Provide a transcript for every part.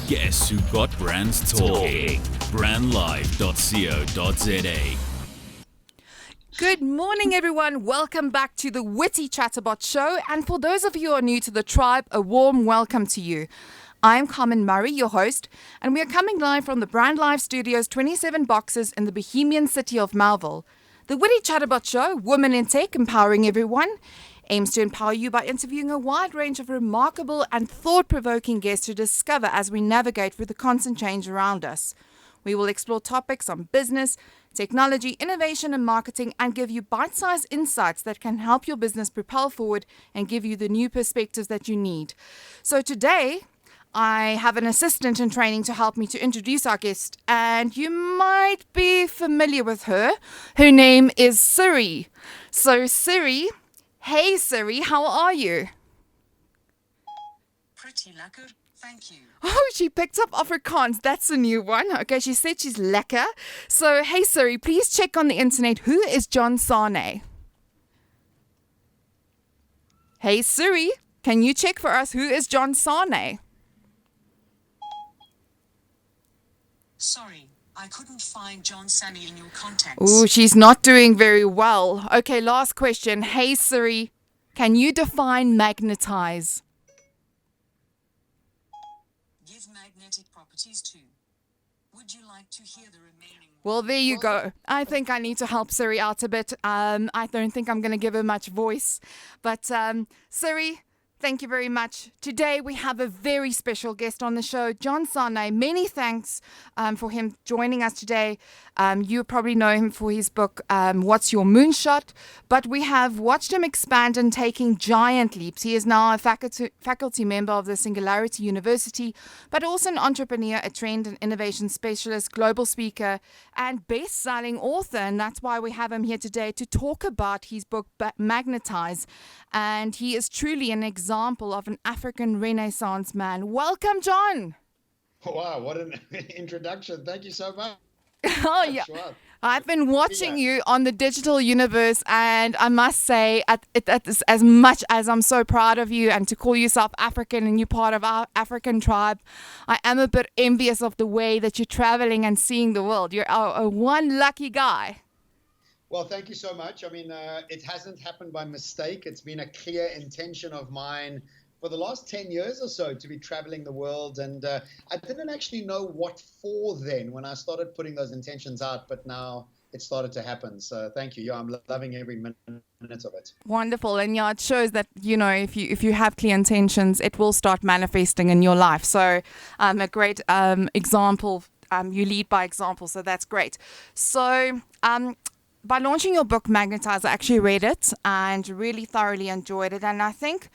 Guess who got brands talking? Brandlive.co.za. Good morning, everyone. Welcome back to the WITEE Chatterbots show. And for those of you who are new to the tribe, a warm welcome to you. I'm Carmen, your host, and we are coming live from the Brand Live Studios 27 boxes in the Bohemian city of Melville. The WITEE Chatterbots show, Women in Tech, Empowering Everyone, aims to empower you by interviewing a wide range of remarkable and thought-provoking guests to discover as we navigate through the constant change around us. We will explore topics on business, technology, innovation and marketing, and give you bite-sized insights that can help your business propel forward and give you the new perspectives that you need. So today, I have an assistant in training to help me to introduce our guest, and you might be familiar with her. Her name is Siri. So Siri, hey Siri, how are you? Pretty lekker, thank you. Oh, she picked up Afrikaans. That's a new one. Okay, she said she's lekker. So, hey Siri, please check on the internet. Who is John Sanei? Hey Siri, can you check for us who is John Sanei? Sorry, I couldn't find John Sanei in your contacts. Oh, she's not doing very well. Okay, last question. Hey Siri, can you define magnetize? Give magnetic properties too. Would you like to hear the remaining? Well, there you go. I think I need to help Siri out a bit. I don't think I'm going to give her much voice. But Siri, thank you very much. Today we have a very special guest on the show, John Sanei. Many thanks for him joining us today. You probably know him for his book, What's Your Moonshot? But we have watched him expand and taking giant leaps. He is now a faculty member of the Singularity University, but also an entrepreneur, a trend and innovation specialist, global speaker, and best-selling author. And that's why we have him here today to talk about his book, Magnetize. And he is truly an example of an African Renaissance man. Welcome, John. Wow, what an introduction. Thank you so much. Oh, yeah. I've been watching you on the digital universe, and I must say, as much as I'm so proud of you and to call yourself African and you're part of our African tribe, I am a bit envious of the way that you're traveling and seeing the world. You're a one lucky guy. Well, thank you so much. I mean, it hasn't happened by mistake. It's been a clear intention of mine for the last 10 years or so to be traveling the world. And I didn't actually know what for then when I started putting those intentions out, but now it started to happen. So thank you. Yeah, I'm loving every minute of it. Wonderful. And yeah, it shows that, you know, if you have clear intentions, it will start manifesting in your life. So a great example. You lead by example. So that's great. So by launching your book, Magnetize, I actually read it and really thoroughly enjoyed it. And I think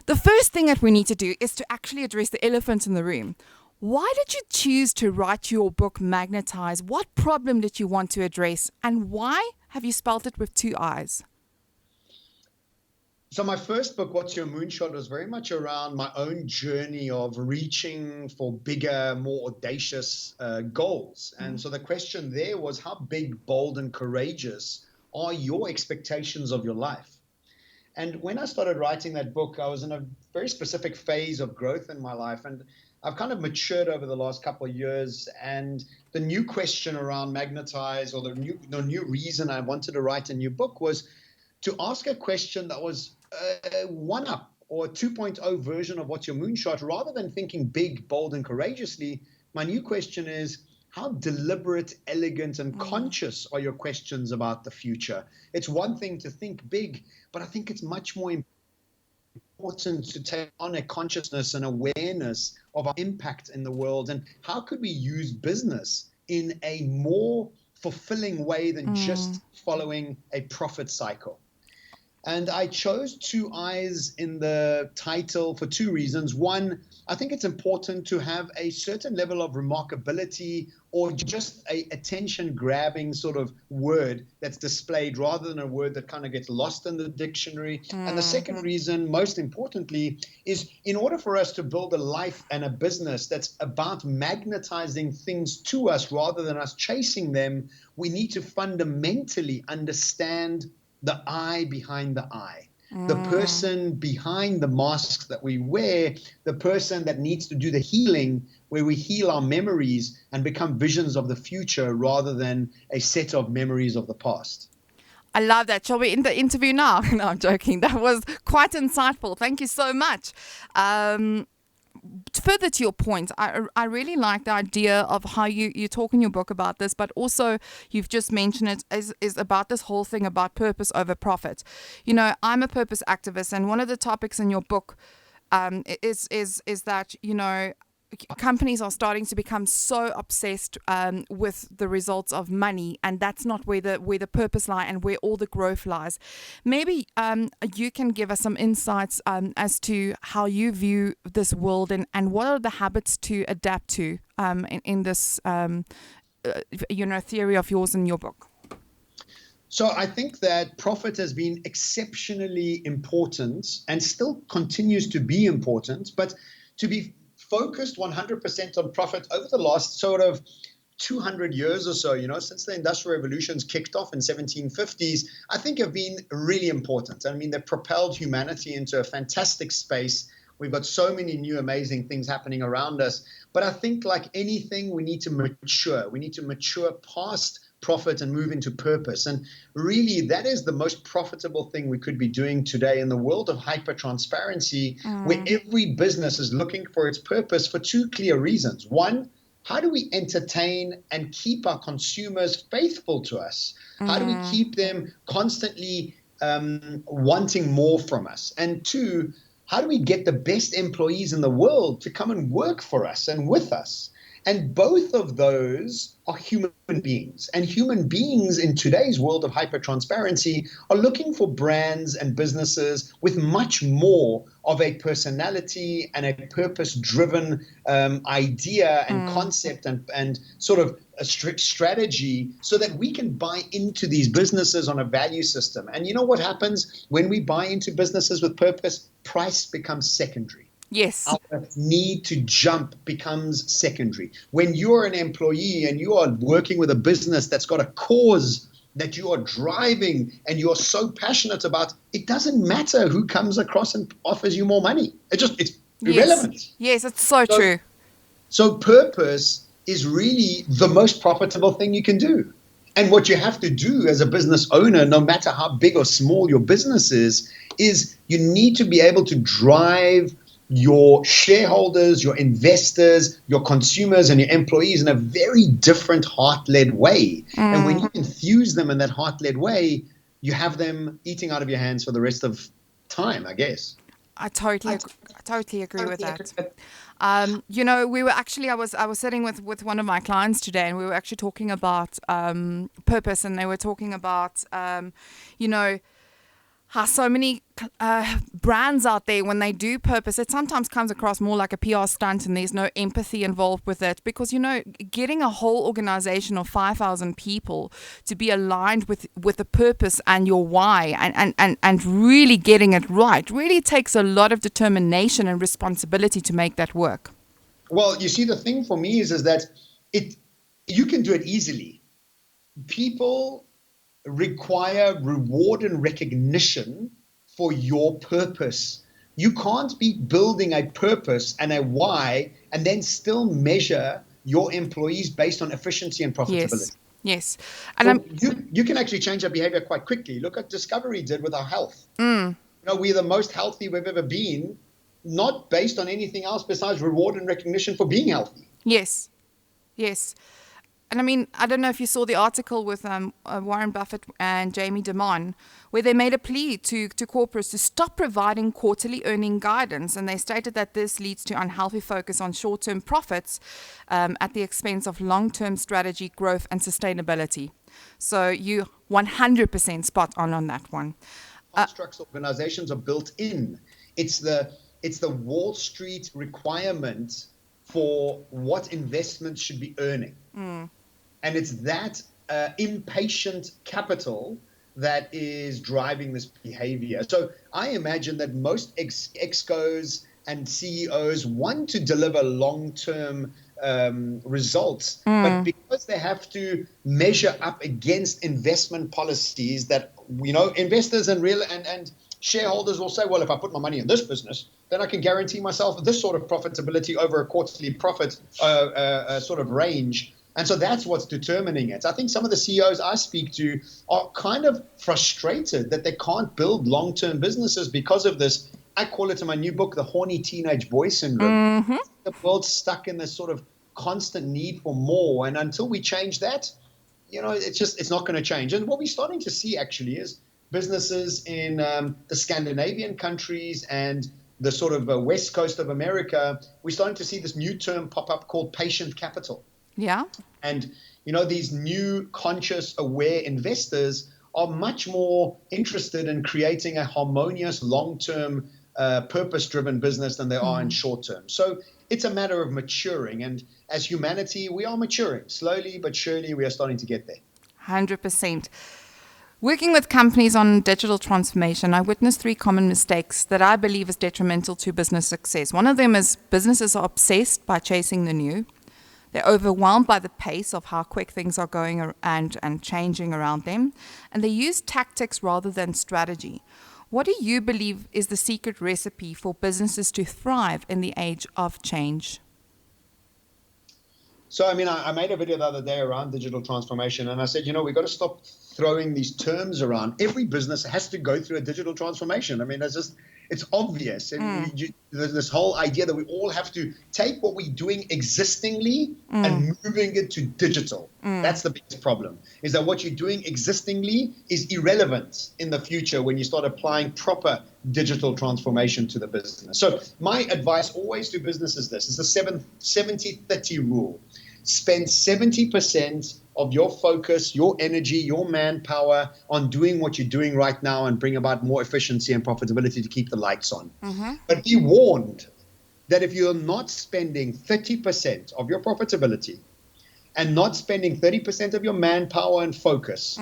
the first thing that we need to do is to actually address the elephant in the room. Why did you choose to write your book, Magnetize? What problem did you want to address? And why have you spelled it with 2 I's? So my first book, What's Your Moonshot, was very much around my own journey of reaching for bigger, more audacious goals. And so the question there was, how big, bold, and courageous are your expectations of your life? And when I started writing that book, I was in a very specific phase of growth in my life. And I've kind of matured over the last couple of years. And the new question around Magnetize, or the new reason I wanted to write a new book, was to ask a question that was a 1-up or a 2.0 version of What's Your Moonshot. Rather than thinking big, bold, and courageously, my new question is, how deliberate, elegant, and conscious are your questions about the future? It's one thing to think big, but I think it's much more important to take on a consciousness and awareness of our impact in the world, and how could we use business in a more fulfilling way than just following a profit cycle. And I chose 2 I's in the title for 2 reasons. One, I think it's important to have a certain level of remarkability or just a attention-grabbing sort of word that's displayed rather than a word that kind of gets lost in the dictionary. And the second reason, most importantly, is in order for us to build a life and a business that's about magnetizing things to us rather than us chasing them, we need to fundamentally understand the I behind the I. the person behind the masks that we wear, the person that needs to do the healing, where we heal our memories and become visions of the future rather than a set of memories of the past. I love that. Shall we end the interview now? No, I'm joking. That was quite insightful. Thank you so much. Further to your point, I really like the idea of how you talk in your book about this, but also you've just mentioned it is about this whole thing about purpose over profit. You know, I'm a purpose activist, and one of the topics in your book is that, you know, companies are starting to become so obsessed with the results of money, and that's not where the purpose lies and where all the growth lies. Maybe you can give us some insights as to how you view this world, and what are the habits to adapt to in this theory of yours in your book. So I think that profit has been exceptionally important and still continues to be important, but to be focused 100% on profit over the last sort of 200 years or so, you know, since the Industrial Revolutions kicked off in 1750s, I think have been really important. I mean, they've propelled humanity into a fantastic space. We've got so many new amazing things happening around us. But I think like anything, we need to mature. We need to mature past profit and move into purpose. And really, that is the most profitable thing we could be doing today in the world of hyper transparency, where every business is looking for its purpose for two clear reasons. One, how do we entertain and keep our consumers faithful to us? How do we keep them constantly wanting more from us? And two, how do we get the best employees in the world to come and work for us and with us? And both of those are human beings. And human beings in today's world of hyper-transparency are looking for brands and businesses with much more of a personality and a purpose-driven idea and concept and sort of a strict strategy so that we can buy into these businesses on a value system. And you know what happens when we buy into businesses with purpose? Price becomes secondary. Yes. Our need to jump becomes secondary. When you're an employee and you are working with a business that's got a cause that you are driving and you're so passionate about, it doesn't matter who comes across and offers you more money. It's irrelevant. Yes, it's so true. So purpose is really the most profitable thing you can do. And what you have to do as a business owner, no matter how big or small your business is you need to be able to drive your shareholders, your investors, your consumers, and your employees in a very different heart-led way. And when you infuse them in that heart-led way, you have them eating out of your hands for the rest of time, I guess. I totally agree with that. You know, I was sitting with one of my clients today, and we were actually talking about purpose, and they were talking about, you know, how so many brands out there, when they do purpose, it sometimes comes across more like a PR stunt, and there's no empathy involved with it. Because, you know, getting a whole organization of 5,000 people to be aligned with the purpose and your why and really getting it right really takes a lot of determination and responsibility to make that work. Well, you see, the thing for me is that you can do it easily. People require reward and recognition for your purpose. You can't be building a purpose and a why and then still measure your employees based on efficiency and profitability. Yes. And so you can actually change our behavior quite quickly. Look at Discovery did with our health. You know, we're the most healthy we've ever been, not based on anything else besides reward and recognition for being healthy. Yes. And I mean, I don't know if you saw the article with Warren Buffett and Jamie Dimon, where they made a plea to corporates to stop providing quarterly earning guidance. And they stated that this leads to unhealthy focus on short-term profits at the expense of long-term strategy, growth, and sustainability. So you 100% spot on that one. Constructs organizations are built in. It's the Wall Street requirement for what investments should be earning. And it's that impatient capital that is driving this behavior. So I imagine that most excos and CEOs want to deliver long-term results, but because they have to measure up against investment policies that, you know, investors and shareholders will say, well, if I put my money in this business, then I can guarantee myself this sort of profitability over a quarterly profit sort of range. And so that's what's determining it. I think some of the CEOs I speak to are kind of frustrated that they can't build long-term businesses because of this. I call it in my new book, the horny teenage boy syndrome. Mm-hmm. The world's stuck in this sort of constant need for more. And until we change that, it's not going to change. And what we're starting to see actually is businesses in the Scandinavian countries and the sort of west coast of America, we're starting to see this new term pop up called patient capital. Yeah. And, these new conscious, aware investors are much more interested in creating a harmonious, long-term, purpose-driven business than they are in short-term. So it's a matter of maturing. And as humanity, we are maturing. Slowly but surely, we are starting to get there. 100%. Working with companies on digital transformation, I witnessed 3 common mistakes that I believe is detrimental to business success. One of them is businesses are obsessed by chasing the new. They're overwhelmed by the pace of how quick things are going and changing around them. And they use tactics rather than strategy. What do you believe is the secret recipe for businesses to thrive in the age of change? So, I made a video the other day around digital transformation, and I said, we've got to stop throwing these terms around. Every business has to go through a digital transformation. It's obvious. And there's this whole idea that we all have to take what we're doing existingly and moving it to digital. That's the biggest problem, is that what you're doing existingly is irrelevant in the future when you start applying proper digital transformation to the business. So my advice always to business is this. It's the 70-30 rule. Spend 70% of your focus, your energy, your manpower on doing what you're doing right now and bring about more efficiency and profitability to keep the lights on. But be warned that if you're not spending 30% of your profitability and not spending 30% of your manpower and focus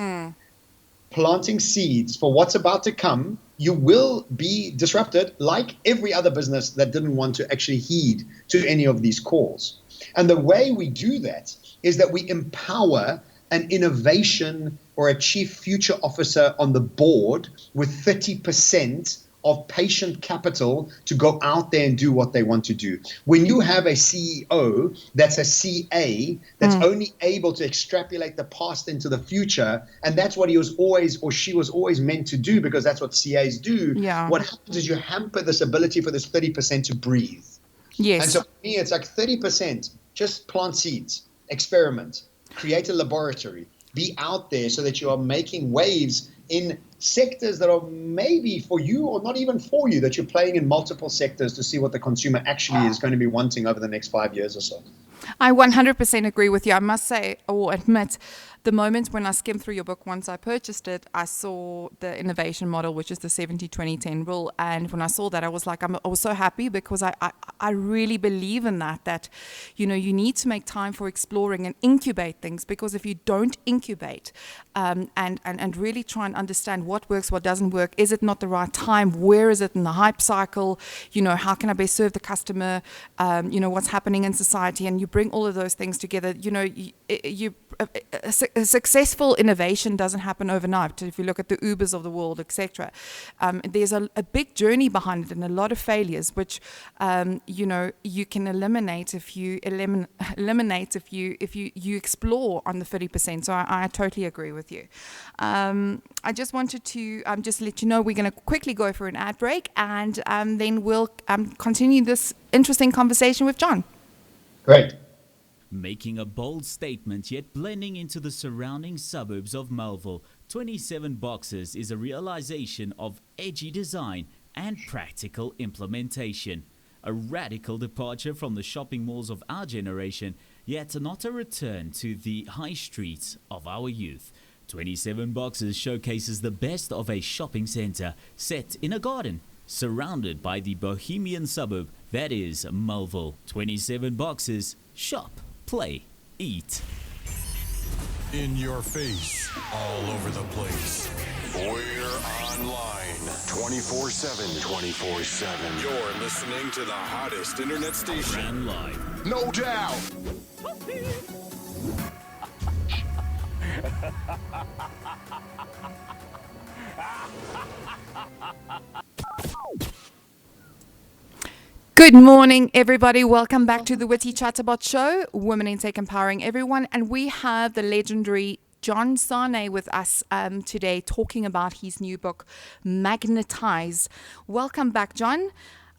planting seeds for what's about to come, you will be disrupted like every other business that didn't want to actually heed to any of these calls. And the way we do that is that we empower an innovation or a chief future officer on the board with 30% of patient capital to go out there and do what they want to do. When you have a CEO that's a CA that's only able to extrapolate the past into the future, and that's what he was always or she was always meant to do because that's what CAs do, what happens is you hamper this ability for this 30% to breathe. Yes. And so for me, it's like 30%, just plant seeds, experiment, create a laboratory, be out there so that you are making waves in sectors that are maybe for you or not even for you, that you're playing in multiple sectors to see what the consumer actually is going to be wanting over the next 5 years or so. I 100% agree with you. I must say or admit, the moment when I skimmed through your book, once I purchased it, I saw the innovation model, which is the 70-20-10 rule. And when I saw that, I was like, I was so happy because I really believe in that, you need to make time for exploring and incubate things, because if you don't incubate and really try and understand what works, what doesn't work, is it not the right time? Where is it in the hype cycle? How can I best serve the customer? What's happening in society? And you bring all of those things together, a successful innovation doesn't happen overnight. If you look at the Ubers of the world, etc., there's a big journey behind it and a lot of failures, which you can eliminate if you explore on the 30%. So I totally agree with you. I just wanted to just let you know we're going to quickly go for an ad break, and then we'll continue this interesting conversation with John. Great. Making a bold statement yet blending into the surrounding suburbs of Melville, 27 Boxes is a realization of edgy design and practical implementation. A radical departure from the shopping malls of our generation, yet not a return to the high streets of our youth. 27 Boxes showcases the best of a shopping center set in a garden, surrounded by the bohemian suburb that is Melville. 27 Boxes, shop, play, eat. In your face, all over the place. We're online 24/7. 24/7. You're listening to the hottest internet station. And live. No doubt. Good morning, everybody. Welcome back to the WITEE Chatterbots show, Women in Tech Empowering Everyone. And we have the legendary John Sanei with us today talking about his new book, Magnetize. Welcome back, John.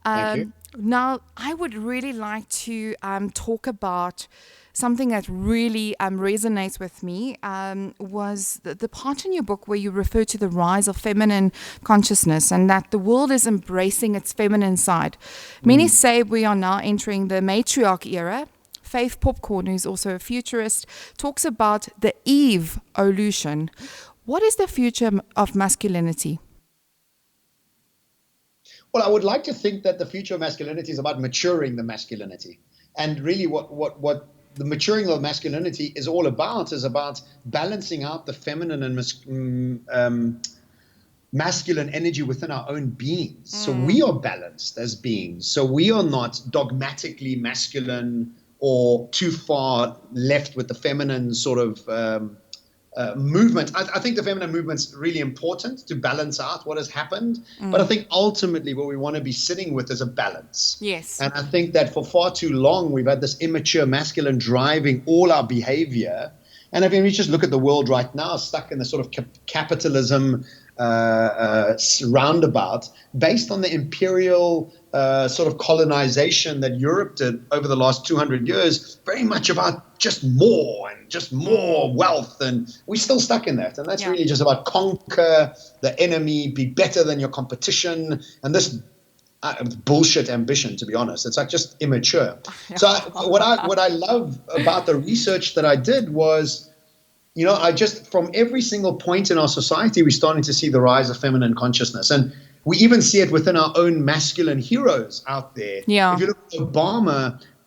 Thank you. Now, I would really like to talk about something that really resonates with me was the part in your book where you refer to the rise of feminine consciousness and that the world is embracing its feminine side. Many say we are now entering the matriarch era. Faith Popcorn, who's also a futurist, talks about the Eve-olution. What is the future of masculinity? Well, I would like to think that the future of masculinity is about maturing the masculinity. And really what the maturing of masculinity is all about is about balancing out the feminine and masculine energy within our own beings. So we are balanced as beings. So we are not dogmatically masculine or too far left with the feminine sort of movement. I think the feminine movement's really important to balance out what has happened. But I think ultimately what we want to be sitting with is a balance. Yes. And I think that for far too long, we've had this immature masculine driving all our behavior. And if we just look at the world right now, stuck in the sort of capitalism roundabout, based on the imperial sort of colonization that Europe did over the last 200 years, very much about just more and just more wealth. And we're still stuck in that. And that's really just about conquer the enemy, be better than your competition. And this bullshit ambition, to be honest, it's like just immature. So what I love about the research that I did was, you know, from every single point in our society, we're starting to see the rise of feminine consciousness. And we even see it within our own masculine heroes out there. Yeah. If you look at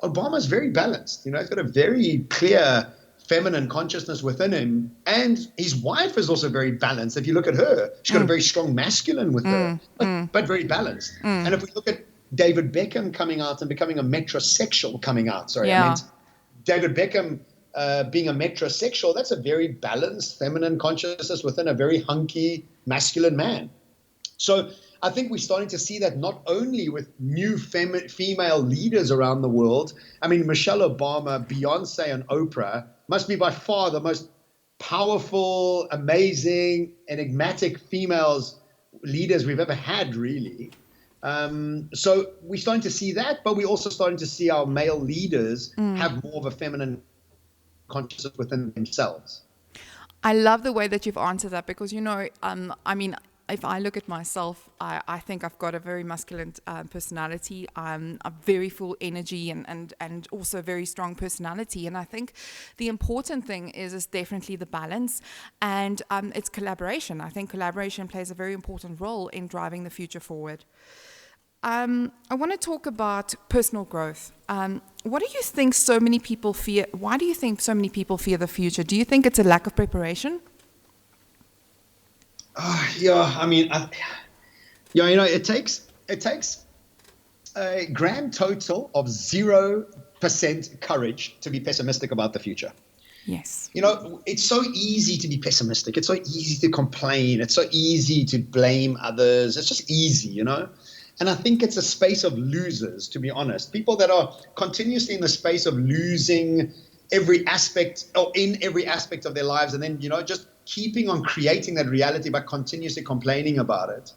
Obama's very balanced. You know, he's got a very clear feminine consciousness within him. And his wife is also very balanced. If you look at her, she's got a very strong masculine with her, but very balanced. And if we look at David Beckham coming out and becoming a metrosexual I meant David Beckham being a metrosexual, that's a very balanced feminine consciousness within a very hunky masculine man. So I think we're starting to see that not only with new female leaders around the world. I mean, Michelle Obama, Beyonce, and Oprah must be by far the most powerful, amazing, enigmatic females leaders we've ever had, really. So we're starting to see that, but we're also starting to see our male leaders have more of a feminine consciousness within themselves. I love the way that you've answered that because, you know, I mean, if I look at myself, I think I've got a very masculine personality. I'm very full energy and also very strong personality. And I think the important thing is definitely the balance and it's collaboration. I think collaboration plays a very important role in driving the future forward. I want to talk about personal growth. What do you think so many people fear? Why do you think so many people fear the future? Do you think it's a lack of preparation? I mean, you know, it takes a grand total of 0% courage to be pessimistic about the future. Yes. You know, it's so easy to be pessimistic. It's so easy to complain. It's so easy to blame others. It's just easy, you know. And I think it's a space of losers, to be honest. People that are continuously in the space of losing every aspect or in every aspect of their lives. And then, you know, just keeping on creating that reality by continuously complaining about it.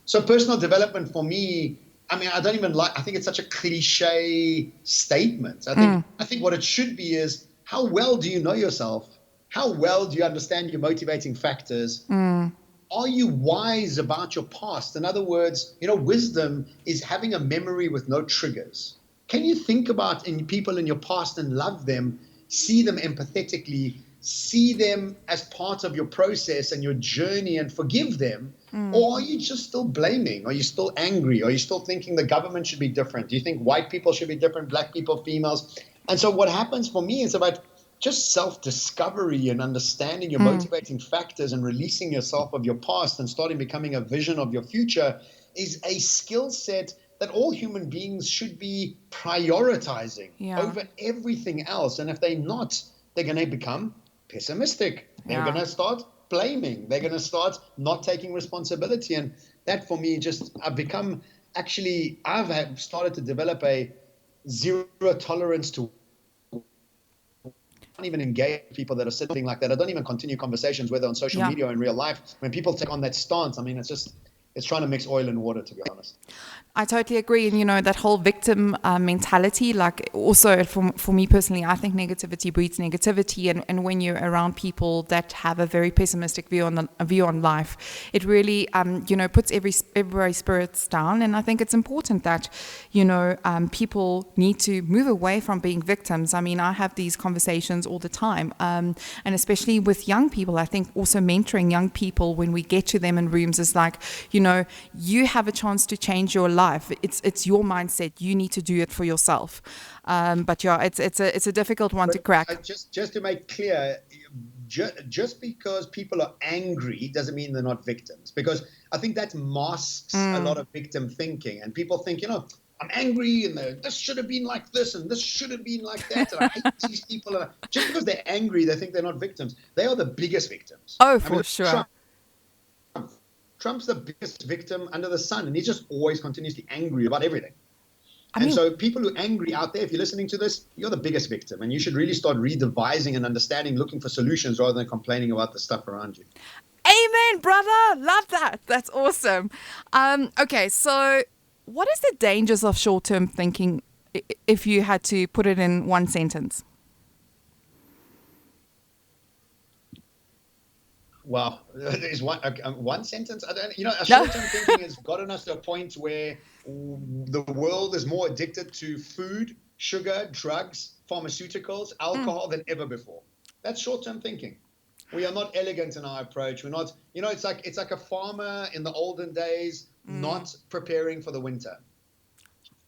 So personal development for me, I mean, I think it's such a cliche statement. I think what it should be is, how well do you know yourself? How well do you understand your motivating factors? Are you wise about your past? In other words, you know, wisdom is having a memory with no triggers. Can you think about people in your past and love them, see them empathetically, see them as part of your process and your journey and forgive them? Or are you just still blaming? Are you still angry? Are you still thinking the government should be different? Do you think white people should be different, black people, females? And so what happens for me is about just self-discovery and understanding your motivating factors and releasing yourself of your past and starting becoming a vision of your future is a skill set that all human beings should be prioritizing over everything else. And if they're not, they're going to become pessimistic. They're going to start blaming. They're going to start not taking responsibility. And that for me, I've started to develop a zero tolerance to not even engage with people that are sitting like that. I don't even continue conversations, whether on social media or in real life. When people take on that stance, I mean, it's trying to mix oil and water, to be honest. I totally agree. And, that whole victim mentality, like also for me personally, I think negativity breeds negativity. And when you're around people that have a very pessimistic view on life, it really, puts everybody's spirits down. And I think it's important that, people need to move away from being victims. I mean, I have these conversations all the time. And especially with young people, I think also mentoring young people when we get to them in rooms is like, you have a chance to change your life. It's your mindset. You need to do it for yourself. But yeah, it's a difficult one to crack. Just to make clear, just because people are angry doesn't mean they're not victims. Because I think that masks a lot of victim thinking, and people think, I'm angry, and this should have been like this, and this should have been like that, and I hate these people. Just because they're angry, they think they're not victims. They are the biggest victims. Oh, for sure. Trump's the biggest victim under the sun, and he's just always continuously angry about everything. So people who are angry out there, if you're listening to this, you're the biggest victim, and you should really start redevising and understanding, looking for solutions rather than complaining about the stuff around you. Amen, brother. Love that. That's awesome. Okay, so what is the dangers of short-term thinking if you had to put it in one sentence? Wow, there's one sentence. I don't. Short-term thinking has gotten us to a point where the world is more addicted to food, sugar, drugs, pharmaceuticals, alcohol than ever before. That's short-term thinking. We are not elegant in our approach. We're not. It's like a farmer in the olden days not preparing for the winter.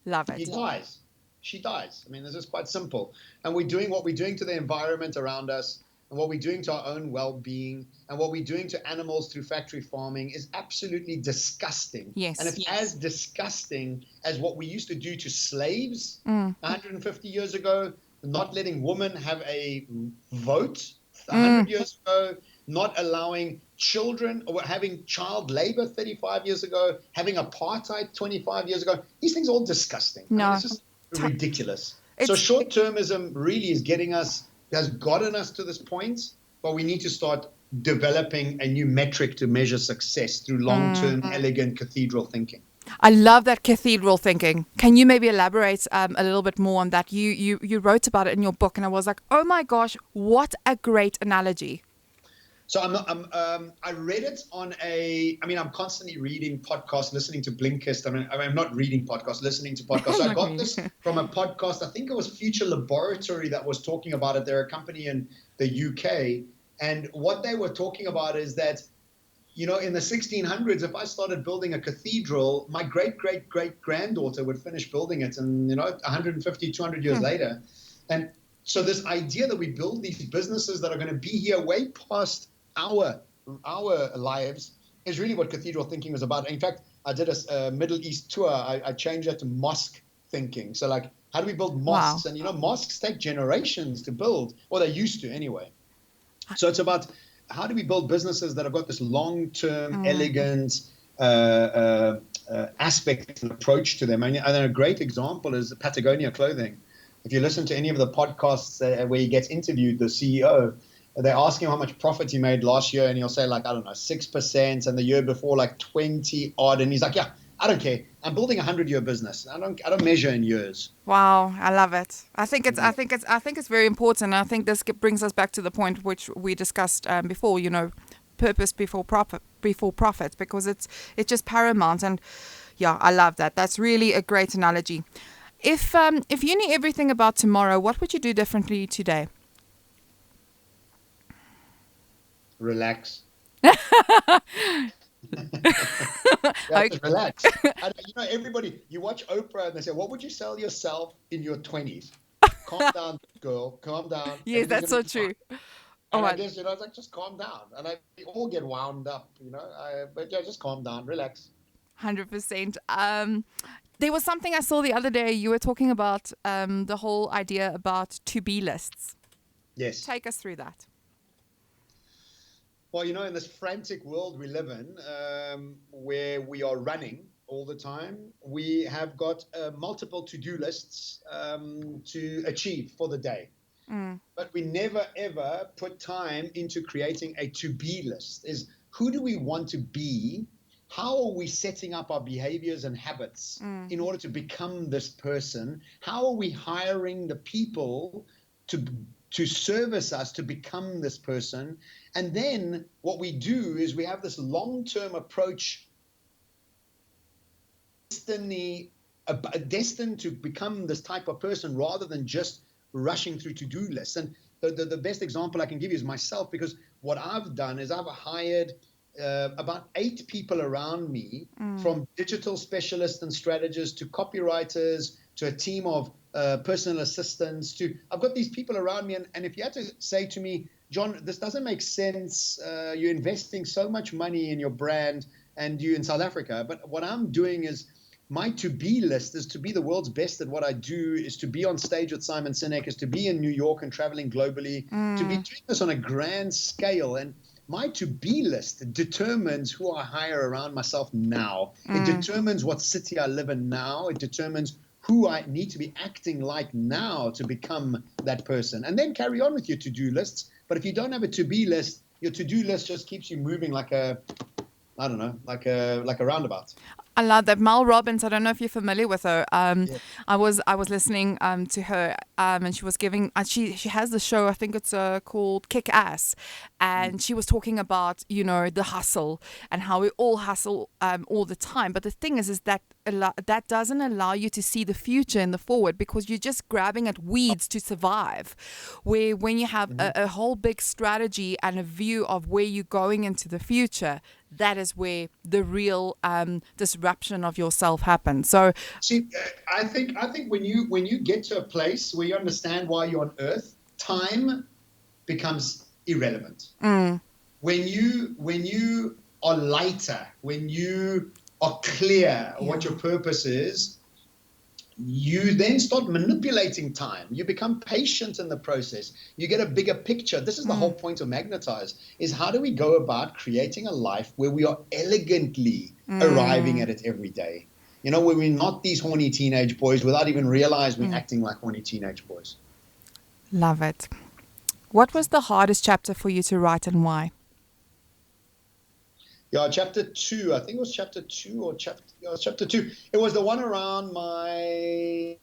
Love it. He dies. She dies. I mean, this is quite simple. And we're doing what we're doing to the environment around us, and what we're doing to our own well-being, and what we're doing to animals through factory farming is absolutely disgusting. Yes. And it's as disgusting as what we used to do to slaves 150 years ago, not letting women have a vote 100 years ago, not allowing children, or having child labor 35 years ago, having apartheid 25 years ago. These things are all disgusting. No. I mean, it's just ridiculous. So short-termism really has gotten us to this point, but we need to start developing a new metric to measure success through long-term, elegant cathedral thinking. I love that cathedral thinking. Can you maybe elaborate a little bit more on that? You wrote about it in your book, and I was like, oh my gosh, what a great analogy. So I read it I'm constantly reading podcasts, listening to Blinkist. I'm not reading podcasts, listening to podcasts. So I got this from a podcast. I think it was Future Laboratory that was talking about it. They're a company in the UK. And what they were talking about is that, in the 1600s, if I started building a cathedral, my great-great-great-granddaughter would finish building it. And, 150, 200 years later. And so this idea that we build these businesses that are going to be here way past our lives is really what cathedral thinking is about. In fact, I did a Middle East tour. I changed that to mosque thinking. So like, how do we build mosques? Wow. And, mosques take generations to build, or they used to anyway. So it's about how do we build businesses that have got this long-term, elegant aspect and approach to them. And a great example is Patagonia clothing. If you listen to any of the podcasts where he gets interviewed, the CEO, they ask him how much profit he made last year, and he'll say 6%, and the year before 20 odd, and he's like, yeah, I don't care. I'm building a 100-year business. I don't measure in years. Wow, I love it. I think it's very important. I think this brings us back to the point which we discussed before. Purpose before profit, because it's just paramount. And yeah, I love that. That's really a great analogy. If you knew everything about tomorrow, what would you do differently today? Relax. Okay. Relax. Everybody, you watch Oprah and they say, what would you sell yourself in your 20s? Calm down, girl. Calm down. Yes, that's so true. And I guess, it's like, just calm down. And we all get wound up, but yeah, just calm down. Relax. 100%. There was something I saw the other day. You were talking about the whole idea about to-be lists. Yes. Take us through that. Well, in this frantic world we live in, where we are running all the time, we have got multiple to-do lists to achieve for the day. But we never, ever put time into creating a to-be list. Is who do we want to be? How are we setting up our behaviors and habits in order to become this person? How are we hiring the people to service us to become this person? And then what we do is we have this long-term approach, destined to become this type of person rather than just rushing through to-do lists. And the best example I can give you is myself, because what I've done is I've hired about 8 people around me, from digital specialists and strategists to copywriters to a team of personal assistants. I've got these people around me, and if you had to say to me, John, this doesn't make sense. You're investing so much money in your brand and you're in South Africa. But what I'm doing is, my to-be list is to be the world's best at what I do, is to be on stage with Simon Sinek, is to be in New York and traveling globally, to be doing this on a grand scale. And my to-be list determines who I hire around myself now. It determines what city I live in now. It determines who I need to be acting like now to become that person. And then carry on with your to-do lists. But if you don't have a to-be list, your to-do list just keeps you moving like a roundabout. I love that. Mel Robbins, I don't know if you're familiar with her. I was listening to her, and she was giving, she has the show, I think it's called Kick Ass, and she was talking about, the hustle and how we all hustle all the time. But the thing is that that doesn't allow you to see the future in the forward, because you're just grabbing at weeds to survive. Where when you have a whole big strategy and a view of where you're going into the future, that is where the real disruption of yourself happens. So, see, I think when you get to a place where you understand why you're on Earth, time becomes irrelevant. When you are lighter, when you are clear what your purpose is, you then start manipulating time. You become patient in the process. You get a bigger picture. This is the whole point of Magnetize, is how do we go about creating a life where we are elegantly arriving at it every day? Where we're not these horny teenage boys without even realizing we're acting like horny teenage boys. Love it. What was the hardest chapter for you to write, and why? Yeah, chapter 2. I think it was chapter 2 or chapter 2. It was the one around my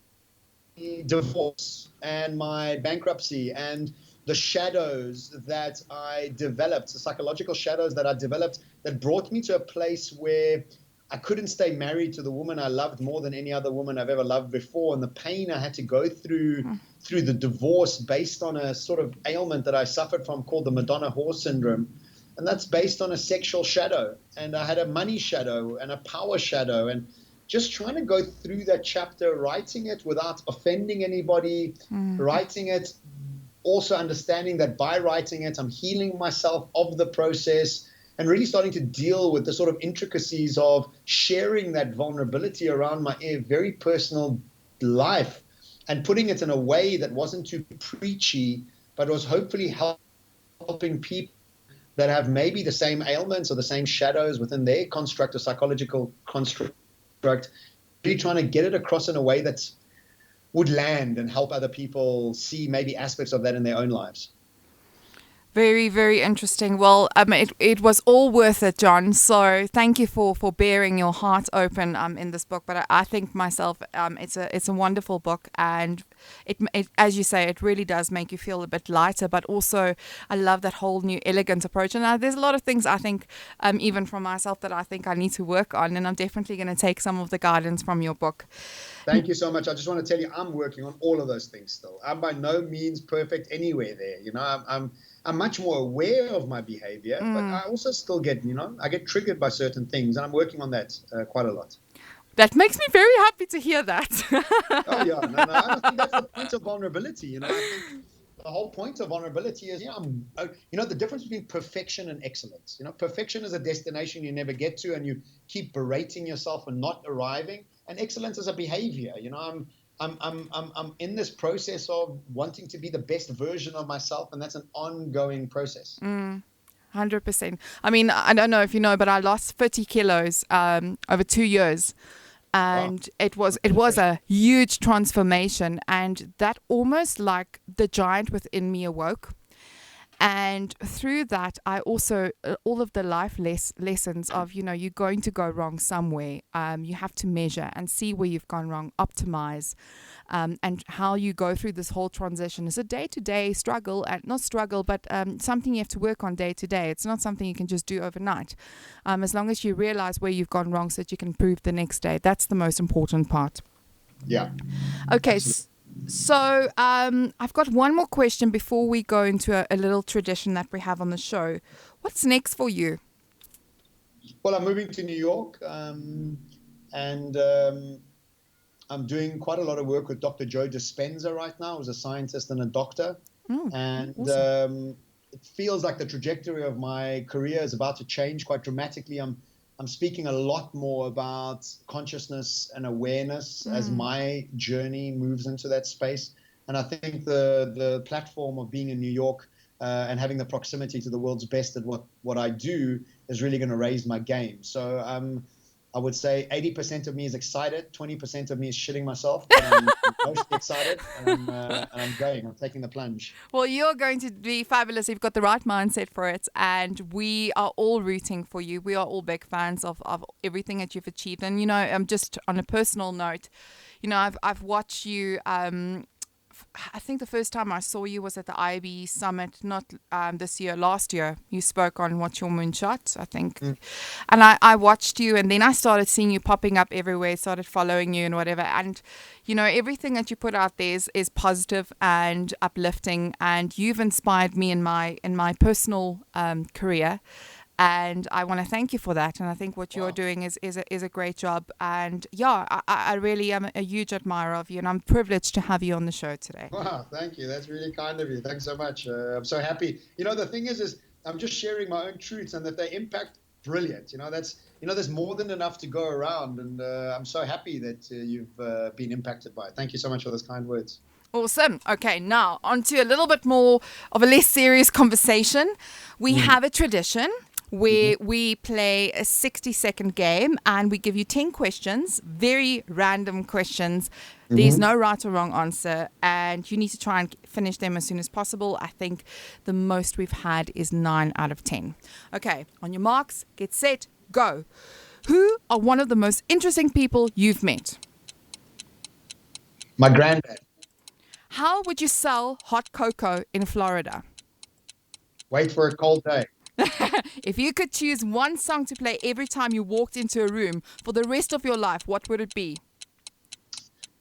divorce and my bankruptcy and the shadows that I developed, the psychological shadows that I developed, that brought me to a place where I couldn't stay married to the woman I loved more than any other woman I've ever loved before. And the pain I had to go through the divorce, based on a sort of ailment that I suffered from called the Madonna Whore syndrome. And that's based on a sexual shadow. And I had a money shadow and a power shadow. And just trying to go through that chapter, writing it without offending anybody, writing it, also understanding that by writing it, I'm healing myself of the process, and really starting to deal with the sort of intricacies of sharing that vulnerability around my very personal life, and putting it in a way that wasn't too preachy, but was hopefully helping people that have maybe the same ailments or the same shadows within their construct or psychological construct, really trying to get it across in a way that would land and help other people see maybe aspects of that in their own lives. Very, very interesting. Well, it was all worth it, John. So thank you for bearing your heart open in this book. But I think myself, it's a wonderful book, and it as you say, it really does make you feel a bit lighter. But also, I love that whole new elegant approach. And there's a lot of things I think, even from myself, that I think I need to work on. And I'm definitely going to take some of the guidance from your book. Thank you so much. I just want to tell you, I'm working on all of those things still. I'm by no means perfect anywhere there. I'm much more aware of my behavior, but I also still get, I get triggered by certain things, and I'm working on that quite a lot. That makes me very happy to hear that. Oh, yeah. No, I don't think that's the point of vulnerability. I think the whole point of vulnerability is, the difference between perfection and excellence. Perfection is a destination you never get to, and you keep berating yourself for not arriving. And excellence is a behavior. I'm in this process of wanting to be the best version of myself, and that's an ongoing process. 100%. I mean, I don't know if you know, but I lost 30 kilos over 2 years. And it was a huge transformation, and that almost like the giant within me awoke. And through that, I also, all of the life lessons of, you're going to go wrong somewhere. You have to measure and see where you've gone wrong, optimize, and how you go through this whole transition is a day-to-day struggle, and not struggle, but something you have to work on day to day. It's not something you can just do overnight. As long as you realize where you've gone wrong so that you can improve the next day. That's the most important part. Yeah. Okay. So I've got one more question before we go into a little tradition that we have on the show. What's next for you? Well, I'm moving to New York, and I'm doing quite a lot of work with Dr. Joe Dispenza right now, who's a scientist and a doctor. Awesome. It feels like the trajectory of my career is about to change quite dramatically. I'm speaking a lot more about consciousness and awareness as my journey moves into that space. And I think the platform of being in New York and having the proximity to the world's best at what I do is really going to raise my game. So I would say 80% of me is excited, 20% of me is shitting myself, but I'm mostly excited, and I'm taking the plunge. Well, you're going to be fabulous. You've got the right mindset for it, and we are all rooting for you. We are all big fans of everything that you've achieved. And, just on a personal note, I've watched you. I think the first time I saw you was at the IB Summit, not this year, last year. You spoke on What's Your Moonshot, I think. And I watched you, and then I started seeing you popping up everywhere, started following you and whatever. And, everything that you put out there is positive and uplifting, and you've inspired me in my personal career. And I want to thank you for that. And I think what you're doing is a great job. And I really am a huge admirer of you, and I'm privileged to have you on the show today. Wow, thank you. That's really kind of you. Thanks so much. I'm so happy. The thing is I'm just sharing my own truths, and if they impact, brilliant. There's more than enough to go around, and I'm so happy that you've been impacted by it. Thank you so much for those kind words. Awesome. Okay, now on to a little bit more of a less serious conversation. We have a tradition where we play a 60-second game, and we give you 10 questions, very random questions. There's no right or wrong answer, and you need to try and finish them as soon as possible. I think the most we've had is 9 out of 10. Okay, on your marks, get set, go. Who are one of the most interesting people you've met? My granddad. How would you sell hot cocoa in Florida? Wait for a cold day. If you could choose one song to play every time you walked into a room for the rest of your life, what would it be?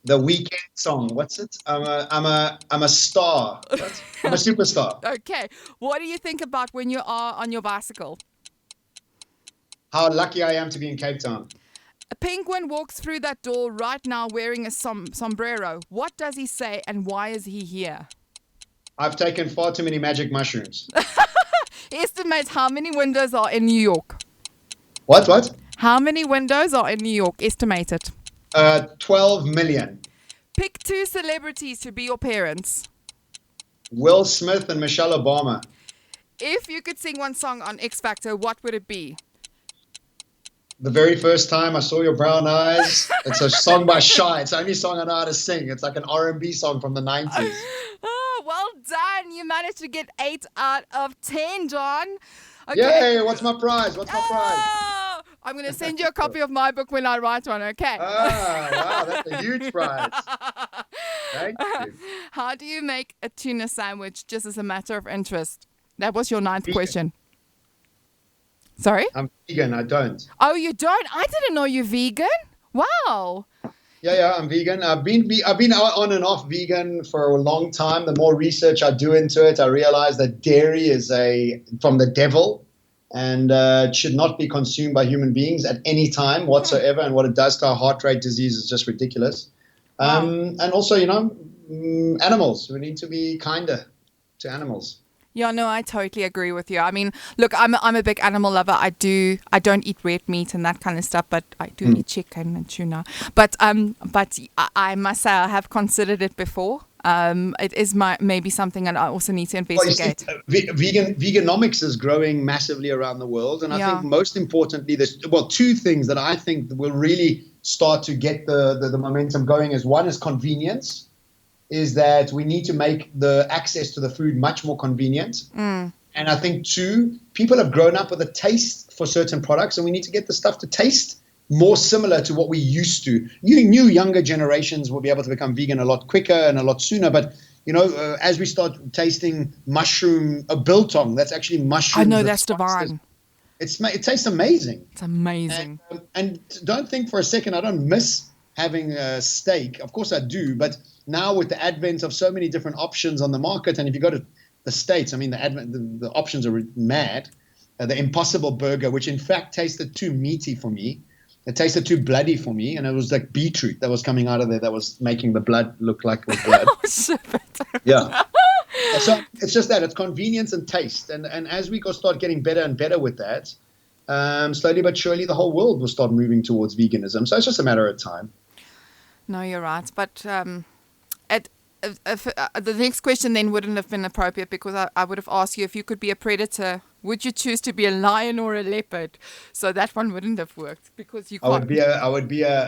The Weekend song. What's it? I'm a star. What? I'm a superstar. Okay. What do you think about when you are on your bicycle? How lucky I am to be in Cape Town. A penguin walks through that door right now wearing a sombrero. What does he say, and why is he here? I've taken far too many magic mushrooms. Estimate how many windows are in New York. What? How many windows are in New York? Estimate it. 12 million. Pick 2 celebrities to be your parents. Will Smith and Michelle Obama. If you could sing one song on X Factor, what would it be? The very first time I saw your brown eyes. It's a song by Shy. It's the only song I know how to sing. It's like an R&B song from the 90s. Oh, well done. You managed to get 8 out of 10, John. Okay. Yay, what's my prize? Oh, I'm going to send you a copy of my book when I write one, okay? Oh, wow, that's a huge prize. Thank you. How do you make a tuna sandwich, just as a matter of interest? That was your 9th Vegan. question. Sorry? I'm vegan, I don't. Oh, you don't? I didn't know you're vegan. Wow. Yeah, I'm vegan. I've been on and off vegan for a long time. The more research I do into it, I realize that dairy is from the devil, and it should not be consumed by human beings at any time whatsoever. And what it does to our heart rate disease is just ridiculous. Wow. And also, animals. We need to be kinder to animals. Yeah, no, I totally agree with you. I mean, look, I'm a big animal lover. I don't eat red meat and that kind of stuff, but I do eat chicken and tuna. But I must say I have considered it before. It is maybe something that I also need to Well, you see, investigate. veganomics is growing massively around the world, and I think most importantly, there's two things that I think will really start to get the momentum going. Is one is convenience, is that we need to make the access to the food much more convenient, and I think two, people have grown up with a taste for certain products, and we need to get the stuff to taste more similar to what we used to. New younger generations will be able to become vegan a lot quicker and a lot sooner. But, as we start tasting mushroom, a biltong, that's actually mushroom. I know, that's divine. It tastes amazing. It's amazing. And don't think for a second I don't miss having a steak. Of course I do. But now with the advent of so many different options on the market, and if you go to the States, I mean, the options are mad. The Impossible Burger, which in fact tasted too meaty for me. It tasted too bloody for me, and it was like beetroot that was coming out of there that was making the blood look like the blood. Oh, shit. Yeah. So it's just that. It's convenience and taste. And as we start getting better and better with that, slowly but surely the whole world will start moving towards veganism. So it's just a matter of time. No, you're right. But the next question then wouldn't have been appropriate, because I would have asked you if you could be a predator. Would you choose to be a lion or a leopard? So that one wouldn't have worked, because you can't. I would be a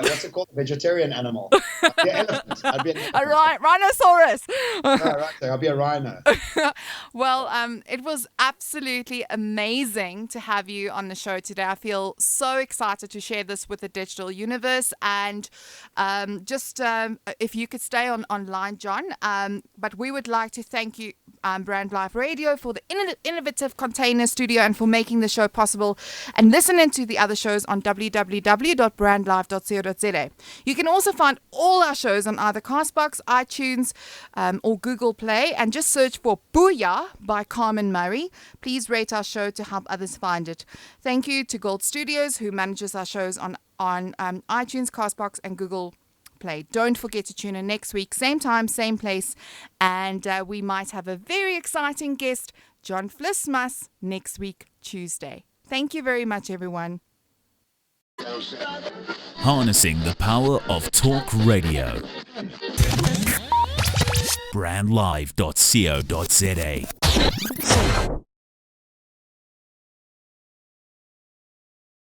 what's it called? Vegetarian animal. I'd be an elephant. I'd be an elephant. A rhinoceros. Right. I'll be a rhino. Well, it was absolutely amazing to have you on the show today. I feel so excited to share this with the digital universe. And if you could stay online, John. But we would like to thank you, Brand Life Radio, for the innovative container studio and for making the show possible, and listening to the other shows on www.brandlife.co.za. You can also find all our shows on either Castbox, iTunes, or Google Play, and just search for Booyah by Carmen Murray. Please rate our show to help others find it. Thank you to Gold Studios, who manages our shows on iTunes, Castbox, and Google Play. Don't forget to tune in next week, same time, same place, and we might have a very exciting guest, John Flismas, next week, Tuesday. Thank you very much, everyone. Harnessing the power of talk radio. Brandlive.co.za